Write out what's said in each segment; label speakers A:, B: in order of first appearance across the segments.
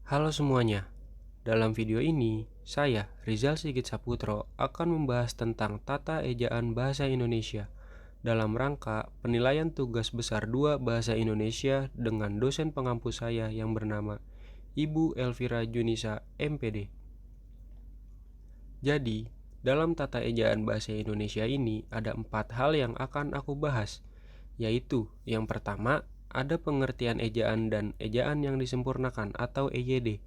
A: Halo semuanya, dalam video ini saya, Rizal Sigit Saputro, akan membahas tentang tata ejaan bahasa Indonesia dalam rangka penilaian tugas besar 2 bahasa Indonesia dengan dosen pengampu saya yang bernama Ibu Elvira Junisa, MPD. Jadi, dalam tata ejaan bahasa Indonesia ini ada 4 hal yang akan aku bahas, yaitu yang pertama, ada pengertian ejaan dan ejaan yang disempurnakan atau EYD.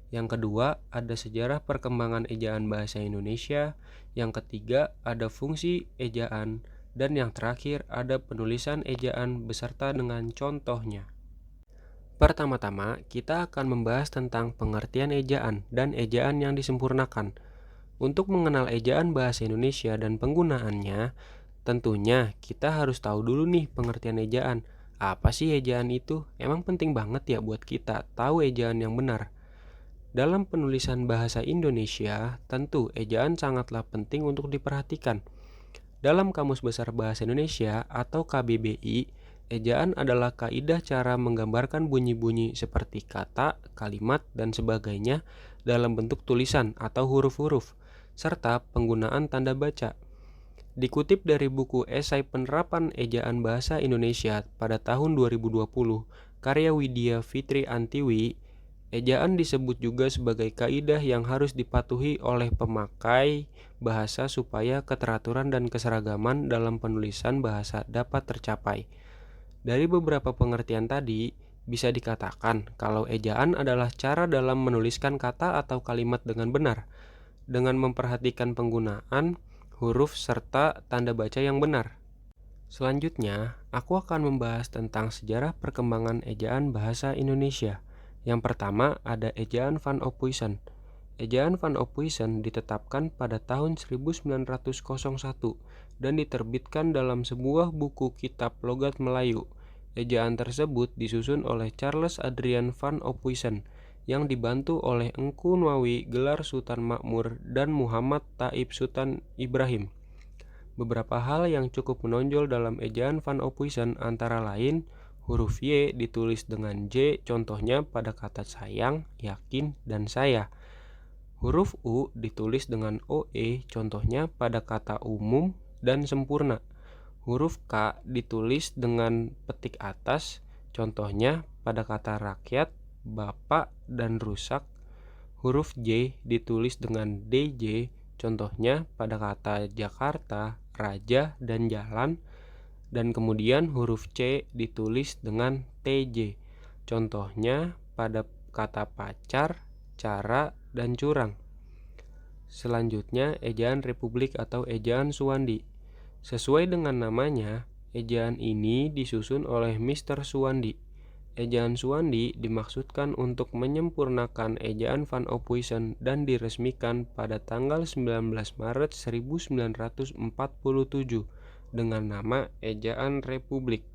A: Yang kedua, ada sejarah perkembangan ejaan bahasa Indonesia. Yang ketiga, ada fungsi ejaan. Dan yang terakhir, ada penulisan ejaan beserta dengan contohnya. Pertama-tama, kita akan membahas tentang pengertian ejaan dan ejaan yang disempurnakan. Untuk mengenal ejaan bahasa Indonesia dan penggunaannya, tentunya kita harus tahu dulu nih pengertian ejaan. Apa sih ejaan itu? Emang penting banget ya buat kita tahu ejaan yang benar. Dalam penulisan bahasa Indonesia, tentu ejaan sangatlah penting untuk diperhatikan. Dalam Kamus Besar Bahasa Indonesia atau KBBI, ejaan adalah kaidah cara menggambarkan bunyi-bunyi seperti kata, kalimat, dan sebagainya dalam bentuk tulisan atau huruf-huruf, serta penggunaan tanda baca. Dikutip dari buku Esai Penerapan Ejaan Bahasa Indonesia pada tahun 2020, karya Widya Fitri Antiwi, ejaan disebut juga sebagai kaidah yang harus dipatuhi oleh pemakai bahasa supaya keteraturan dan keseragaman dalam penulisan bahasa dapat tercapai. Dari beberapa pengertian tadi, bisa dikatakan kalau ejaan adalah cara dalam menuliskan kata atau kalimat dengan benar, dengan memperhatikan penggunaan huruf serta tanda baca yang benar. Selanjutnya, aku akan membahas tentang sejarah perkembangan ejaan bahasa Indonesia. Yang pertama ada ejaan Van Ophuijsen. Ejaan Van Ophuijsen ditetapkan pada tahun 1901 dan diterbitkan dalam sebuah buku kitab logat Melayu. Ejaan tersebut disusun oleh Charles Adrian Van Ophuijsen yang dibantu oleh Engku Nwawi Gelar Sultan Makmur dan Muhammad Taib Sultan Ibrahim. Beberapa hal yang cukup menonjol dalam ejaan Van Ophuijsen antara lain huruf Y ditulis dengan J, contohnya pada kata sayang, yakin, dan saya. Huruf U ditulis dengan OE, contohnya pada kata umum dan sempurna. Huruf K ditulis dengan petik atas, contohnya pada kata rakyat, bapak, dan rusak. Huruf J ditulis dengan DJ, contohnya pada kata Jakarta, raja, dan jalan. Dan kemudian huruf C ditulis dengan TJ, contohnya pada kata pacar, cara, dan curang. Selanjutnya ejaan Republik atau ejaan Suwandi. Sesuai dengan namanya, ejaan ini disusun oleh Mr. Suwandi. Ejaan Suwandi dimaksudkan untuk menyempurnakan ejaan Van Ophuijsen dan diresmikan pada tanggal 19 Maret 1947 dengan nama ejaan Republik.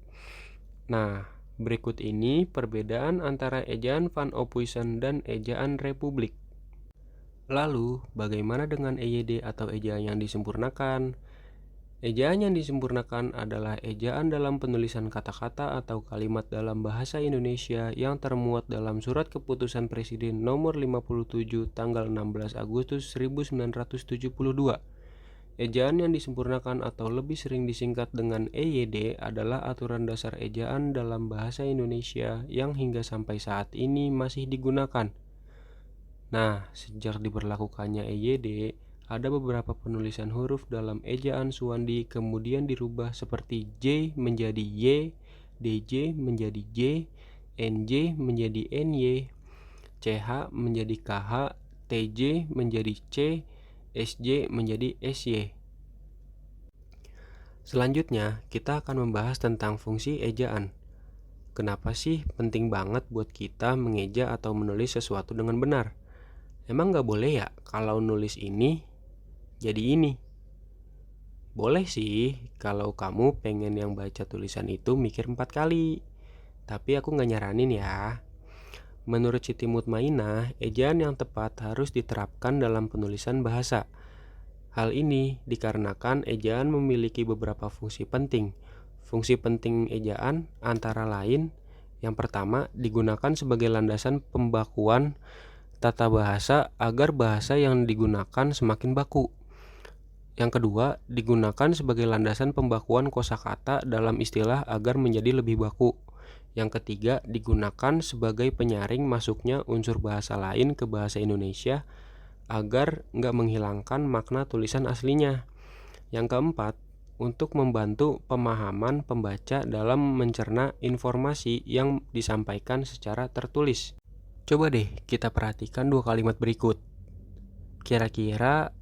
A: Nah, berikut ini perbedaan antara ejaan Van Ophuijsen dan ejaan Republik. Lalu, bagaimana dengan EYD atau ejaan yang disempurnakan? Ejaan yang disempurnakan adalah ejaan dalam penulisan kata-kata atau kalimat dalam bahasa Indonesia yang termuat dalam Surat Keputusan Presiden Nomor 57 tanggal 16 Agustus 1972. Ejaan yang disempurnakan atau lebih sering disingkat dengan EYD adalah aturan dasar ejaan dalam bahasa Indonesia yang hingga sampai saat ini masih digunakan. Nah, sejak diberlakukannya EYD, ada beberapa penulisan huruf dalam ejaan Suwandi kemudian dirubah seperti J menjadi Y, DJ menjadi J, NJ menjadi NY, CH menjadi KH, TJ menjadi C, SJ menjadi SY. Selanjutnya, kita akan membahas tentang fungsi ejaan. Kenapa sih penting banget buat kita mengeja atau menulis sesuatu dengan benar? Emang gak boleh ya kalau nulis ini jadi ini? Boleh sih kalau kamu pengen yang baca tulisan itu mikir 4 kali. Tapi aku gak nyaranin ya. Menurut Siti Mutmainah, ejaan yang tepat harus diterapkan dalam penulisan bahasa. Hal ini dikarenakan ejaan memiliki beberapa fungsi penting. Fungsi penting ejaan antara lain, Yang pertama, digunakan sebagai landasan pembakuan tata bahasa agar bahasa yang digunakan semakin baku. Yang kedua, digunakan sebagai landasan pembakuan kosakata dalam istilah agar menjadi lebih baku. Yang ketiga, digunakan sebagai penyaring masuknya unsur bahasa lain ke bahasa Indonesia agar nggak menghilangkan makna tulisan aslinya. Yang keempat, untuk membantu pemahaman pembaca dalam mencerna informasi yang disampaikan secara tertulis. Coba deh kita perhatikan dua kalimat berikut. Kira-kira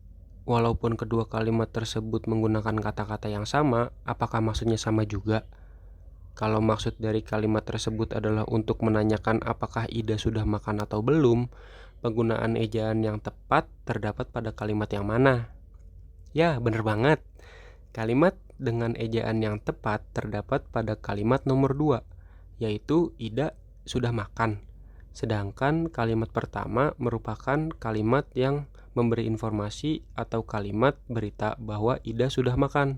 A: walaupun kedua kalimat tersebut menggunakan kata-kata yang sama, apakah maksudnya sama juga? Kalau maksud dari kalimat tersebut adalah untuk menanyakan apakah Ida sudah makan atau belum, penggunaan ejaan yang tepat terdapat pada kalimat yang mana? Ya, bener banget. Kalimat dengan ejaan yang tepat terdapat pada kalimat nomor 2, yaitu Ida sudah makan. Sedangkan kalimat pertama merupakan kalimat yang memberi informasi atau kalimat berita bahwa Ida sudah makan.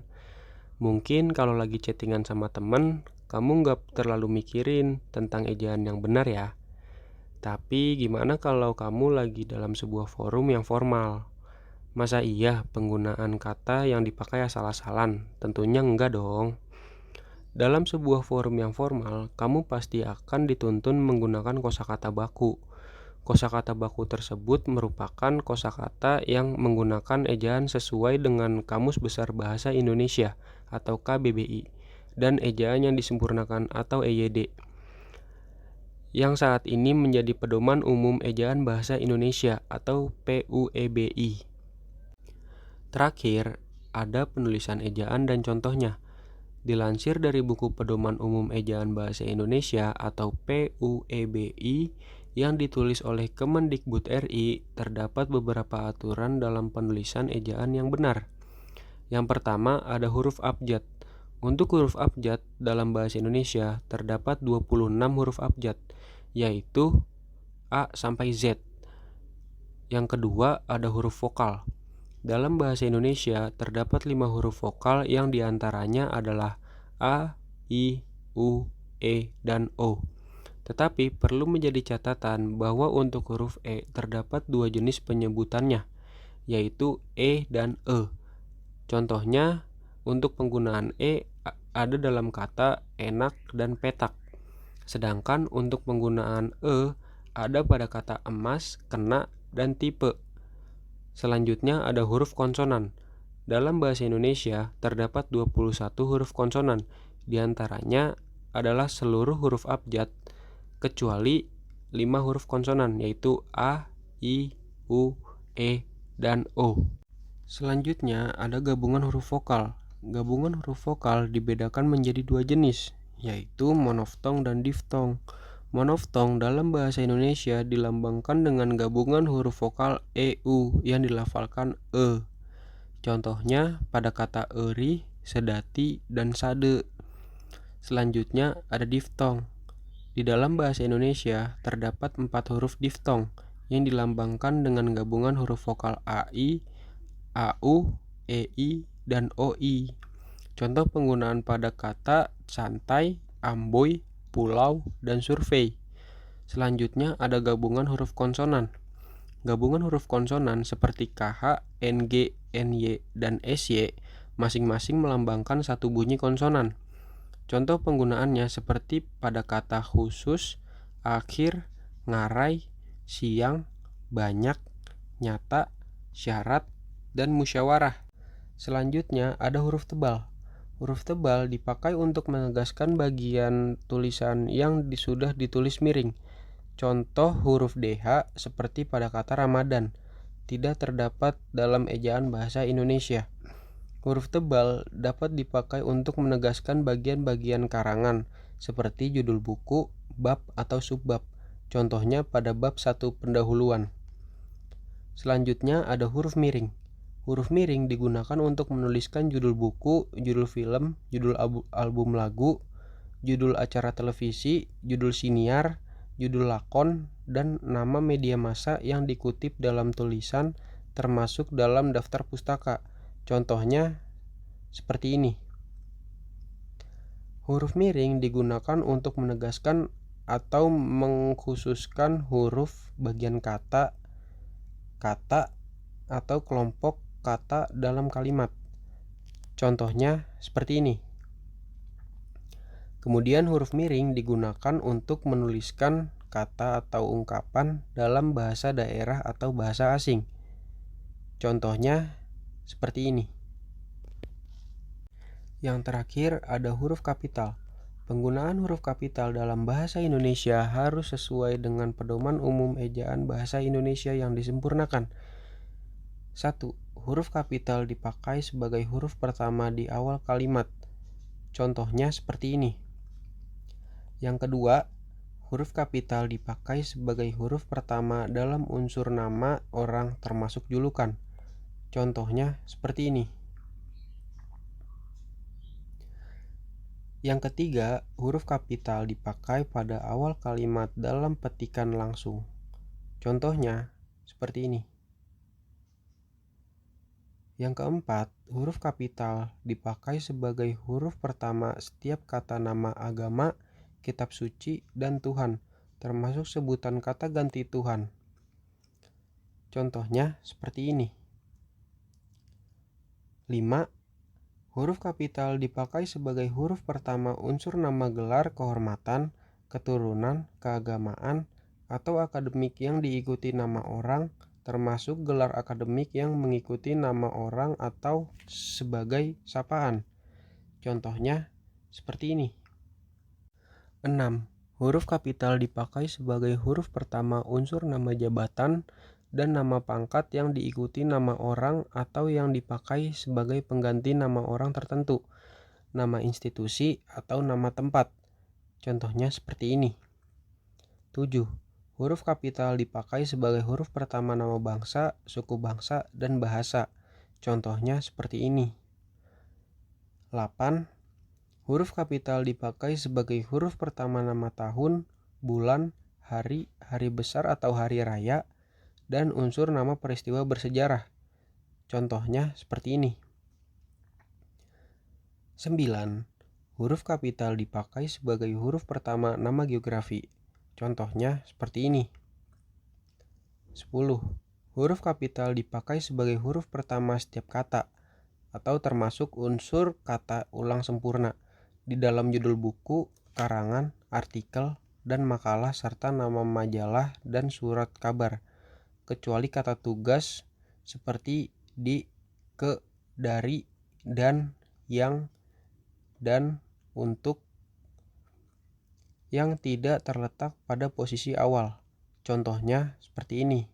A: Mungkin kalau lagi chattingan sama temen, kamu nggak terlalu mikirin tentang ejaan yang benar ya. Tapi gimana kalau kamu lagi dalam sebuah forum yang formal? Masa iya penggunaan kata yang dipakai asal-asalan? Tentunya enggak dong. Dalam sebuah forum yang formal, kamu pasti akan dituntun menggunakan kosakata baku. Kosakata baku tersebut merupakan kosakata yang menggunakan ejaan sesuai dengan Kamus Besar Bahasa Indonesia atau KBBI dan ejaan yang disempurnakan atau EYD, yang saat ini menjadi pedoman umum ejaan bahasa Indonesia atau PUEBI. Terakhir, ada penulisan ejaan dan contohnya. Dilansir dari buku Pedoman Umum Ejaan Bahasa Indonesia atau PUEBI yang ditulis oleh Kemendikbud RI, terdapat beberapa aturan dalam penulisan ejaan yang benar. Yang pertama ada huruf abjad. Untuk huruf abjad dalam bahasa Indonesia terdapat 26 huruf abjad, yaitu A sampai Z. Yang kedua ada huruf vokal. Dalam bahasa Indonesia terdapat 5 huruf vokal yang diantaranya adalah A, I, U, E, dan O. Tetapi perlu menjadi catatan bahwa untuk huruf E terdapat dua jenis penyebutannya, yaitu E dan E. Contohnya, untuk penggunaan E ada dalam kata enak dan petak. Sedangkan untuk penggunaan E ada pada kata emas, kena, dan tipe. Selanjutnya ada huruf konsonan. Dalam bahasa Indonesia terdapat 21 huruf konsonan. Di antaranya adalah seluruh huruf abjad kecuali 5 huruf konsonan, yaitu A, I, U, E, dan O. Selanjutnya ada gabungan huruf vokal. Gabungan huruf vokal dibedakan menjadi dua jenis, yaitu monoftong dan diftong. Monoftong dalam bahasa Indonesia dilambangkan dengan gabungan huruf vokal EU yang dilafalkan E. Contohnya pada kata eri, sedati, dan sade. Selanjutnya ada diftong. Di dalam bahasa Indonesia terdapat 4 huruf diftong yang dilambangkan dengan gabungan huruf vokal AI, AU, EI, dan OI. Contoh penggunaan pada kata santai, amboy, pulau, dan survei. Selanjutnya ada gabungan huruf konsonan. Gabungan huruf konsonan seperti KH, NG, NY, dan SY masing-masing melambangkan satu bunyi konsonan. Contoh penggunaannya seperti pada kata khusus, akhir, ngarai, siang, banyak, nyata, syarat, dan musyawarah. Selanjutnya ada huruf tebal. Huruf tebal dipakai untuk menegaskan bagian tulisan yang sudah ditulis miring. Contoh huruf DH seperti pada kata Ramadan, tidak terdapat dalam ejaan bahasa Indonesia. Huruf tebal dapat dipakai untuk menegaskan bagian-bagian karangan, seperti judul buku, bab, atau subbab. Contohnya pada bab 1 pendahuluan. Selanjutnya ada huruf miring. Huruf miring digunakan untuk menuliskan judul buku, judul film, judul album lagu, judul acara televisi, judul siniar, judul lakon, dan nama media massa yang dikutip dalam tulisan termasuk dalam daftar pustaka. Contohnya seperti ini. Huruf miring digunakan untuk menegaskan atau mengkhususkan huruf, bagian kata, kata, atau kelompok kata dalam kalimat. Contohnya seperti ini. Kemudian huruf miring digunakan untuk menuliskan kata atau ungkapan dalam bahasa daerah atau bahasa asing. Contohnya seperti ini. Yang terakhir ada huruf kapital. Penggunaan huruf kapital dalam bahasa Indonesia harus sesuai dengan pedoman umum ejaan bahasa Indonesia yang disempurnakan. 1. Huruf kapital dipakai sebagai huruf pertama di awal kalimat. Contohnya seperti ini. Yang kedua, huruf kapital dipakai sebagai huruf pertama dalam unsur nama orang termasuk julukan. Contohnya seperti ini. Yang ketiga, huruf kapital dipakai pada awal kalimat dalam petikan langsung. Contohnya seperti ini. Yang keempat, huruf kapital dipakai sebagai huruf pertama setiap kata nama agama, kitab suci, dan Tuhan, termasuk sebutan kata ganti Tuhan. Contohnya seperti ini. 5. Huruf kapital dipakai sebagai huruf pertama unsur nama gelar kehormatan, keturunan, keagamaan, atau akademik yang diikuti nama orang, termasuk gelar akademik yang mengikuti nama orang atau sebagai sapaan. Contohnya seperti ini. 6. Huruf kapital dipakai sebagai huruf pertama unsur nama jabatan dan nama pangkat yang diikuti nama orang atau yang dipakai sebagai pengganti nama orang tertentu, nama institusi, atau nama tempat. Contohnya seperti ini. 7. Huruf kapital dipakai sebagai huruf pertama nama bangsa, suku bangsa, dan bahasa. Contohnya seperti ini. 8. Huruf kapital dipakai sebagai huruf pertama nama tahun, bulan, hari, hari besar atau hari raya, dan unsur nama peristiwa bersejarah. Contohnya seperti ini. 9. Huruf kapital dipakai sebagai huruf pertama nama geografi. Contohnya seperti ini. 10. Huruf kapital dipakai sebagai huruf pertama setiap kata atau termasuk unsur kata ulang sempurna di dalam judul buku, karangan, artikel, dan makalah serta nama majalah dan surat kabar, kecuali kata tugas seperti di, ke, dari, dan, yang, dan, untuk, yang tidak terletak pada posisi awal. Contohnya seperti ini.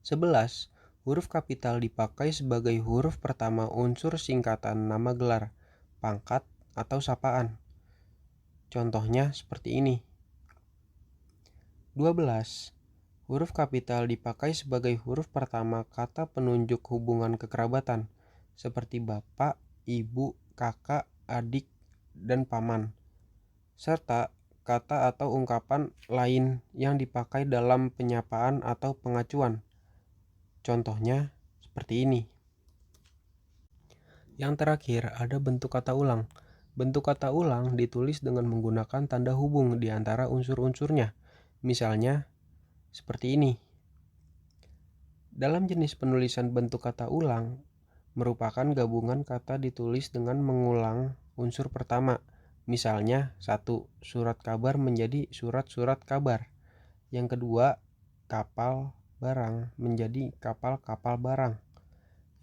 A: 11. Huruf kapital dipakai sebagai huruf pertama unsur singkatan nama gelar, pangkat, atau sapaan. Contohnya seperti ini. 12. Huruf kapital dipakai sebagai huruf pertama kata penunjuk hubungan kekerabatan, seperti bapak, ibu, kakak, adik, dan paman, serta kata atau ungkapan lain yang dipakai dalam penyapaan atau pengacuan. Contohnya seperti ini. Yang terakhir ada bentuk kata ulang. Bentuk kata ulang ditulis dengan menggunakan tanda hubung di antara unsur-unsurnya. Misalnya seperti ini. Dalam jenis penulisan bentuk kata ulang merupakan gabungan kata ditulis dengan mengulang unsur pertama. Misalnya 1. Surat kabar menjadi surat-surat kabar. Yang kedua, kapal barang menjadi kapal-kapal barang.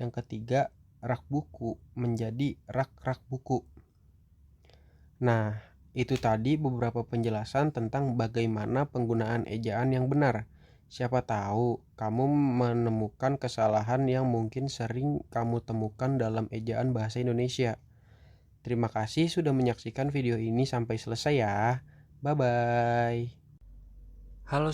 A: Yang ketiga, rak buku menjadi rak-rak buku. Nah, itu tadi beberapa penjelasan tentang bagaimana penggunaan ejaan yang benar. Siapa tahu kamu menemukan kesalahan yang mungkin sering kamu temukan dalam ejaan bahasa Indonesia. Terima kasih sudah menyaksikan video ini sampai selesai ya. Bye-bye. Halo